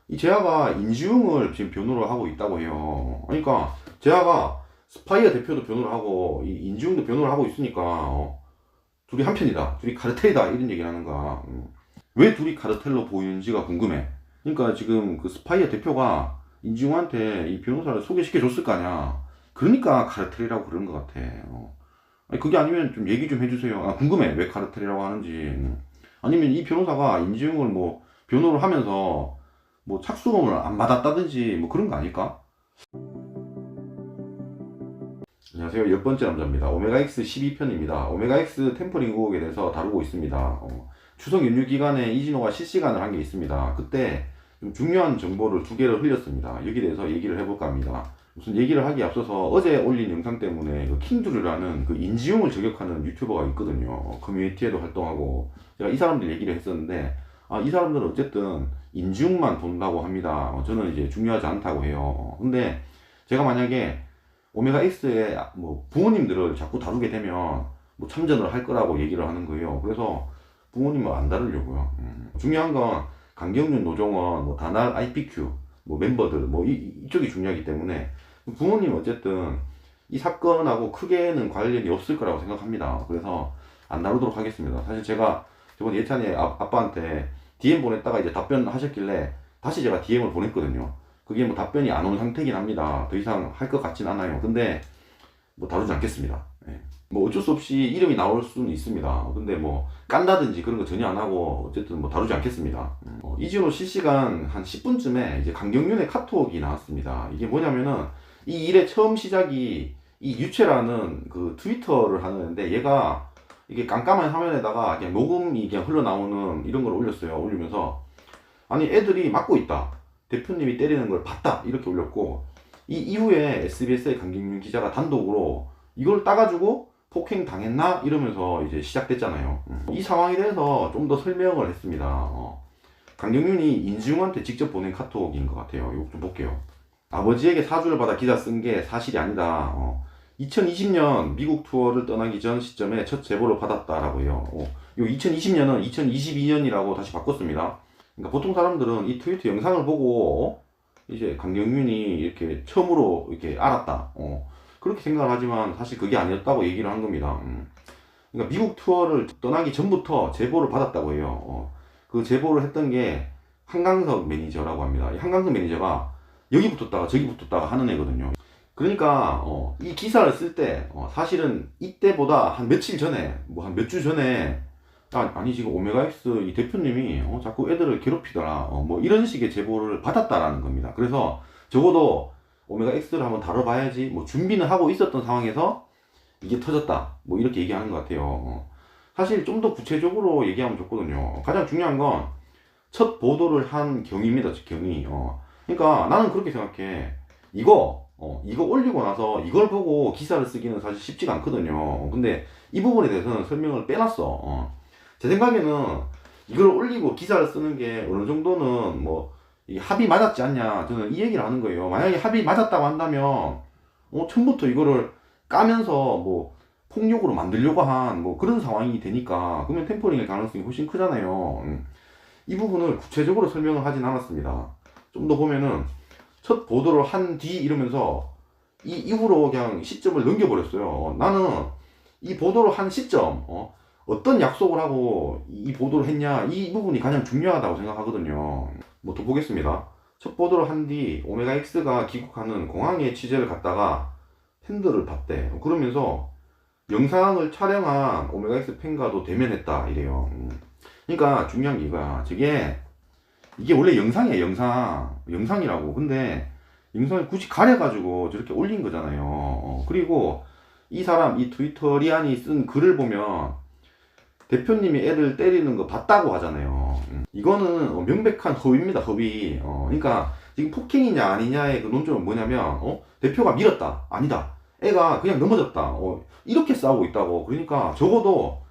이 재하가 인지웅을 지금 변호를 하고 있다고 해요. 그러니까 재하가 스파이어 대표도 변호를 하고 이 인지웅도 변호를 하고 있으니까 둘이 한편이다, 둘이 카르텔이다 이런 얘기를 하는 거야. 왜 둘이 카르텔로 보이는지가 궁금해. 그러니까 지금 그 스파이어 대표가 인지웅한테 이 변호사를 소개시켜 줬을 거 아니야. 그러니까 카르텔이라고 그러는 것 같아. 아니, 그게 아니면 좀 얘기 좀 해주세요. 아, 궁금해, 왜 카르텔이라고 하는지. 아니면 이 변호사가 인지웅을 뭐 변호를 하면서 뭐 착수금을 안 받았다든지 뭐 그런 거 아닐까? 안녕하세요. 10번째 남자입니다. 오메가X 12편입니다. 오메가X 템퍼링 의혹에 대해서 다루고 있습니다. 추석 연휴 기간에 이진호가 실시간을 한 게 있습니다. 그때 좀 중요한 정보를 두 개를 흘렸습니다. 여기에 대해서 얘기를 해볼까 합니다. 무슨 얘기를 하기 앞서서 어제 올린 영상 때문에 그 킹두류라는 그 인지용을 저격하는 유튜버가 있거든요. 커뮤니티에도 활동하고 제가 이 사람들 얘기를 했었는데 이 사람들은 어쨌든 인지용만 본다고 합니다. 저는 이제 중요하지 않다고 해요. 근데 제가 만약에 오메가 X의 뭐 부모님들을 자꾸 다루게 되면 뭐 참전을 할 거라고 얘기를 하는 거예요. 그래서 부모님을 안 다루려고요. 중요한 건 강경윤, 노종원, 뭐 다날, IPQ 뭐 멤버들 뭐 이쪽이 중요하기 때문에 부모님 어쨌든 이 사건하고 크게는 관련이 없을 거라고 생각합니다. 그래서 안 다루도록 하겠습니다. 사실 제가 저번 예찬이 아빠한테 DM 보냈다가 이제 답변하셨길래 다시 제가 DM을 보냈거든요. 그게 뭐 답변이 안 온 상태긴 합니다. 더 이상 할 것 같진 않아요. 근데 뭐 다루지 않겠습니다. 예. 뭐 어쩔 수 없이 이름이 나올 수는 있습니다. 근데 뭐 깐다든지 그런 거 전혀 안 하고 어쨌든 뭐 다루지 않겠습니다. 이진호 실시간 한 10분쯤에 이제 강경윤의 카톡이 나왔습니다. 이게 뭐냐면은 이 일의 처음 시작이 이 유채라는 그 트위터를 하는데 얘가 이게 깜깜한 화면에다가 그냥 녹음이 그냥 흘러나오는 이런 걸 올렸어요. 올리면서 아니 애들이 맞고 있다, 대표님이 때리는 걸 봤다 이렇게 올렸고, 이 이후에 SBS의 강경윤 기자가 단독으로 이걸 따가지고 폭행 당했나 이러면서 이제 시작됐잖아요. 이 상황에 대해서 좀 더 설명을 했습니다. 강경윤이 인지웅한테 직접 보낸 카톡인 것 같아요. 이거 좀 볼게요. 아버지에게 사주를 받아 기사 쓴 게 사실이 아니다. 2020년 미국 투어를 떠나기 전 시점에 첫 제보를 받았다라고 해요. 이 2020년은 2022년이라고 다시 바꿨습니다. 그러니까 보통 사람들은 이 트위터 영상을 보고 이제 강경윤이 이렇게 처음으로 이렇게 알았다, 그렇게 생각을 하지만 사실 그게 아니었다고 얘기를 한 겁니다. 그러니까 미국 투어를 떠나기 전부터 제보를 받았다고 해요. 그 제보를 했던 게 한강석 매니저라고 합니다. 이 한강석 매니저가 여기 붙었다가 저기 붙었다가 하는 애거든요. 그러니까 이 기사를 쓸 때 사실은 이때보다 한 며칠 전에 뭐 한 몇 주 전에 아니 지금 오메가X 이 대표님이 자꾸 애들을 괴롭히더라, 뭐 이런 식의 제보를 받았다라는 겁니다. 그래서 적어도 오메가X를 한번 다뤄봐야지 뭐 준비는 하고 있었던 상황에서 이게 터졌다 뭐 이렇게 얘기하는 것 같아요. 사실 좀 더 구체적으로 얘기하면 좋거든요. 가장 중요한 건 첫 보도를 한 경위입니다. 경위. 그러니까 나는 그렇게 생각해. 이거 올리고 나서 이걸 보고 기사를 쓰기는 사실 쉽지가 않거든요. 근데 이 부분에 대해서는 설명을 빼놨어. 제 생각에는 이걸 올리고 기사를 쓰는 게 어느 정도는 뭐 이 합의 맞았지 않냐, 저는 이 얘기를 하는 거예요. 만약에 합의 맞았다고 한다면 처음부터 이거를 까면서 뭐 폭력으로 만들려고 한 뭐 그런 상황이 되니까 그러면 템퍼링의 가능성이 훨씬 크잖아요. 이 부분을 구체적으로 설명을 하진 않았습니다. 좀 더 보면은 첫 보도를 한 뒤 이러면서 이 이후로 그냥 시점을 넘겨버렸어요. 나는 이 보도를 한 시점, 어떤 약속을 하고 이 보도를 했냐, 이 부분이 가장 중요하다고 생각하거든요. 뭐 더 보겠습니다. 첫 보도를 한 뒤 오메가X가 귀국하는 공항에 취재를 갔다가 팬들을 봤대. 그러면서 영상을 촬영한 오메가X 팬과도 대면했다 이래요. 그러니까 중요한 게 이거야. 이게 원래 영상이에요. 영상이라고. 근데 영상을 굳이 가려가지고 저렇게 올린 거잖아요. 그리고 이 사람, 이 트위터리안이 쓴 글을 보면 대표님이 애들 때리는 거 봤다고 하잖아요. 이거는 명백한 허위입니다. 허위. 그러니까 지금 폭행이냐 아니냐의 그 논점은 뭐냐면 대표가 밀었다, 아니다, 애가 그냥 넘어졌다, 이렇게 싸우고 있다고. 그러니까 적어도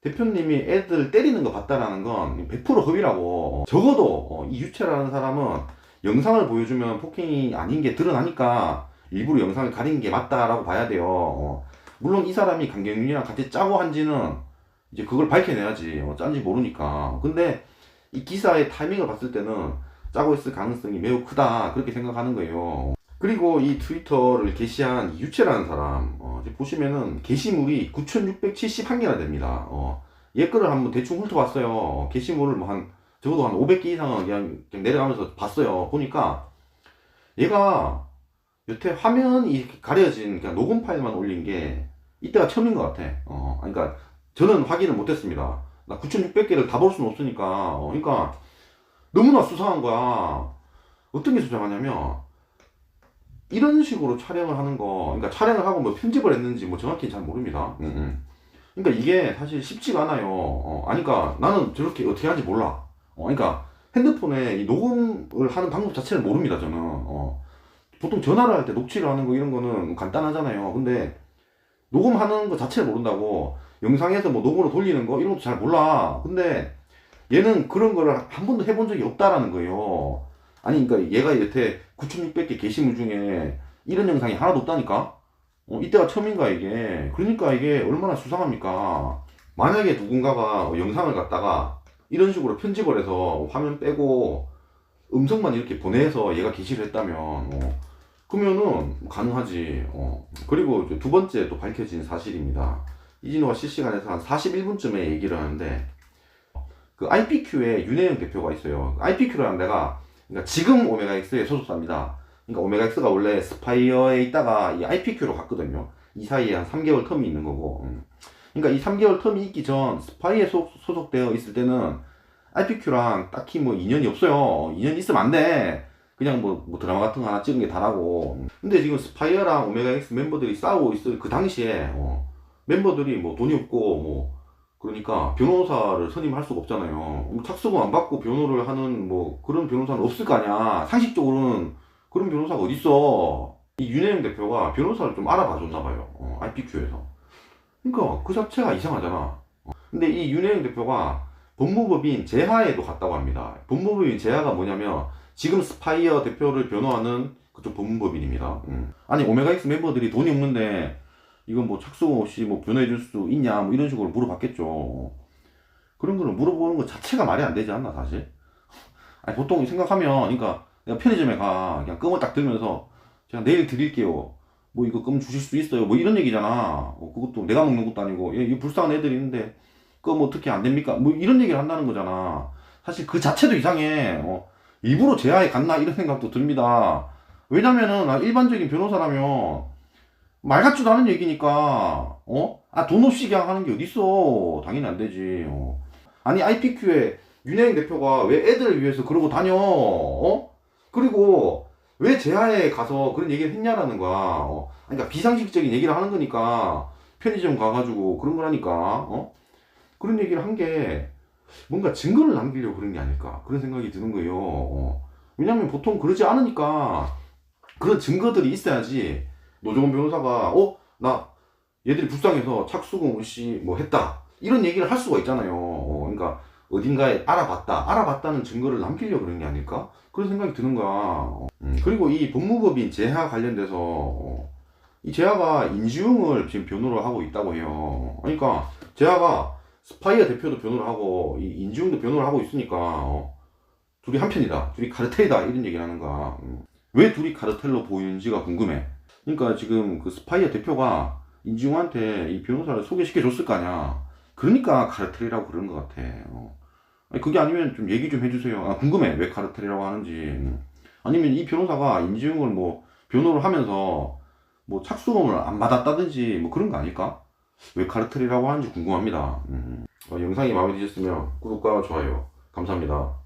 대표님이 애들 때리는 거 봤다라는 건 100% 허위라고. 적어도 이 유채라는 사람은 영상을 보여주면 폭행이 아닌 게 드러나니까 일부러 영상을 가린 게 맞다라고 봐야 돼요. 물론 이 사람이 강경윤이랑 같이 짜고 한지는 이제 그걸 밝혀내야지. 짠지 모르니까. 근데 이 기사의 타이밍을 봤을 때는 짜고 있을 가능성이 매우 크다 그렇게 생각하는 거예요. 그리고 이 트위터를 게시한 유채라는 사람 이제 보시면은 게시물이 9,671개나 됩니다. 얘 거를 한번 대충 훑어봤어요. 게시물을 뭐 한 적어도 한 500개 이상은 그냥 내려가면서 봤어요. 보니까 얘가 여태 화면이 가려진 그냥 녹음 파일만 올린 게 이때가 처음인 것 같아. 그러니까 저는 확인을 못했습니다. 나 9,600개를 다 볼 수는 없으니까. 그러니까 너무나 수상한 거야. 어떤 게 수상하냐면 이런 식으로 촬영을 하는 거, 그러니까 촬영을 하고 뭐 편집을 했는지 뭐 정확히 잘 모릅니다. 그러니까 이게 사실 쉽지가 않아요. 그러니까 나는 저렇게 어떻게 하는지 몰라. 그러니까 핸드폰에 이 녹음을 하는 방법 자체를 모릅니다, 저는. 보통 전화를 할 때 녹취를 하는 거 이런 거는 간단하잖아요. 근데 녹음하는 거 자체를 모른다고 영상에서 뭐 녹음으로 돌리는 거 이런 것도 잘 몰라. 근데 얘는 그런 거를 한 번도 해본 적이 없다라는 거예요. 아니, 그러니까 얘가 여태 9,600개 게시물 중에 이런 영상이 하나도 없다니까? 이때가 처음인가, 이게. 그러니까 이게 얼마나 수상합니까? 만약에 누군가가 영상을 갖다가 이런 식으로 편집을 해서 화면 빼고 음성만 이렇게 보내서 얘가 게시를 했다면, 그러면은 가능하지. 그리고 이제 두 번째 또 밝혀진 사실입니다. 이진호가 실시간에서 한 41분쯤에 얘기를 하는데, 그 IPQ에 윤혜영 대표가 있어요. IPQ라는 데가 그러니까 지금 오메가X의 소속사입니다. 그러니까 오메가X가 원래 스파이어에 있다가 이 IPQ로 갔거든요. 이 사이에 한 3개월 텀이 있는 거고. 그러니까 이 3개월 텀이 있기 전 스파이에 소속되어 있을 때는 IPQ랑 딱히 뭐 인연이 없어요. 인연 있으면 안 돼. 그냥 뭐 드라마 같은 거 하나 찍은 게 다라고. 근데 지금 스파이어랑 오메가X 멤버들이 싸우고 있을 그 당시에 멤버들이 뭐 돈이 없고 뭐 그러니까 변호사를 선임할 수가 없잖아요. 뭐 착수금 안 받고 변호를 하는 뭐 그런 변호사는 없을 거 아니야. 상식적으로는 그런 변호사가 어딨어. 이 윤혜영 대표가 변호사를 좀 알아봐 줬나 봐요. IPQ에서. 그러니까 그 자체가 이상하잖아. 근데 이 윤혜영 대표가 법무법인 재하에도 갔다고 합니다. 법무법인 재하가 뭐냐면 지금 스파이어 대표를 변호하는 그쪽 법무법인입니다. 아니 오메가X 멤버들이 돈이 없는데 이건 뭐 착수금 없이 뭐 변호해 줄 수 있냐 뭐 이런 식으로 물어봤겠죠. 그런 거를 물어보는 것 자체가 말이 안 되지 않나 사실? 아니 보통 생각하면 그러니까 내가 편의점에 가 그냥 껌을 딱 들면서 제가 내일 드릴게요. 뭐 이거 껌 주실 수 있어요. 뭐 이런 얘기잖아. 그것도 내가 먹는 것도 아니고 이 불쌍한 애들이 있는데 껌 어떻게 안 됩니까? 뭐 이런 얘기를 한다는 거잖아. 사실 그 자체도 이상해. 일부러 제하에 갔나 이런 생각도 듭니다. 왜냐면은 일반적인 변호사라면 말 같지도 않은 얘기니까, 돈 없이 그냥 하는 게 어딨어. 당연히 안 되지. 아니, IPQ에 윤혜영 대표가 왜 애들을 위해서 그러고 다녀? 그리고 왜 제하에 가서 그런 얘기를 했냐라는 거야. 그러니까 비상식적인 얘기를 하는 거니까 편의점 가가지고 그런 거라니까. 그런 얘기를 한 게 뭔가 증거를 남기려고 그런 게 아닐까. 그런 생각이 드는 거예요. 왜냐면 보통 그러지 않으니까 그런 증거들이 있어야지. 노정원 변호사가 나 얘들이 불쌍해서 착수금 없이 뭐 했다 이런 얘기를 할 수가 있잖아요. 그러니까 어딘가에 알아봤다는 증거를 남기려고 그런 게 아닐까 그런 생각이 드는 거야. 그리고 이 법무법인 재하 관련돼서 이 재하가 인지웅을 지금 변호를 하고 있다고 해요. 그러니까 재하가 스파이어 대표도 변호를 하고 이 인지웅도 변호를 하고 있으니까 둘이 한편이다, 둘이 카르텔이다 이런 얘기를 하는 거야. 왜 둘이 카르텔로 보이는지가 궁금해. 그러니까 지금 그 스파이어 대표가 인지웅한테 이 변호사를 소개시켜 줬을 거 아니야. 그러니까 카르텔이라고 그러는 것 같아. 아니, 그게 아니면 좀 얘기 좀 해주세요. 궁금해. 왜 카르텔이라고 하는지. 아니면 이 변호사가 인지웅을 뭐 변호를 하면서 뭐 착수금을 안 받았다든지 뭐 그런 거 아닐까? 왜 카르텔이라고 하는지 궁금합니다. 영상이 마음에 드셨으면 구독과 좋아요 감사합니다.